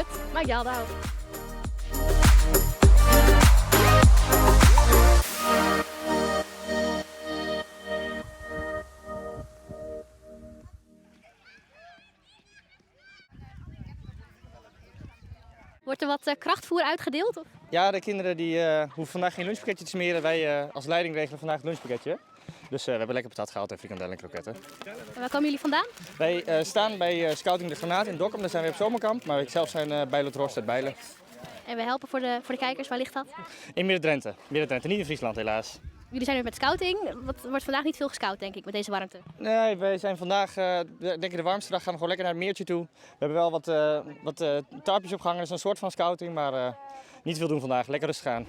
goed, maar ja, daar. Wordt er wat krachtvoer uitgedeeld? Of? Ja, de kinderen die hoeven vandaag geen lunchpakketje te smeren. Wij als leiding regelen vandaag het lunchpakketje. Dus we hebben lekker patat gehaald en frikandellen en kroketten. En waar komen jullie vandaan? Wij staan bij Scouting de Granaat in Dokkum. Daar zijn we op zomerkamp. Maar ik zelf zijn bij Rost uit Bijlen. En we helpen voor de kijkers, waar ligt dat? In Midden-Drenthe. Midden-Drenthe, niet in Friesland helaas. Jullie zijn nu met scouting. Wordt vandaag niet veel gescout, denk ik, met deze warmte. Nee, wij zijn vandaag, denk ik de warmste dag, gaan we gewoon lekker naar het meertje toe. We hebben wel wat tarpjes opgehangen, dat is een soort van scouting, maar niet veel doen vandaag. Lekker rustig gaan.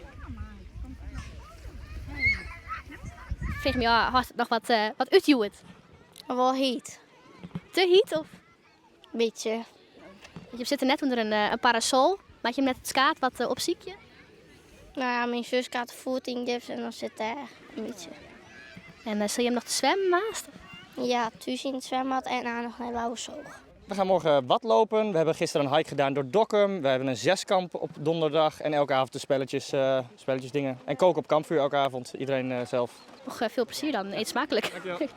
Vreeg me ja, nog wat uitjoet. Wel heet. Te heat of? Beetje. Je zit er net onder een parasol. Maak je hem net het skaat wat op ziekje? Nou ja, mijn zus gaat voetingdips en dan zit daar een beetje. En zul je hem nog te zwemmen naast? Ja, thuis in het zwembad en aan nog naar Wouwensoog. We gaan morgen badlopen. We hebben gisteren een hike gedaan door Dokkum. We hebben een zeskamp op donderdag en elke avond de spelletjes dingen. En koken op kampvuur elke avond, iedereen zelf. Nog veel plezier dan, eet smakelijk. Dankjewel.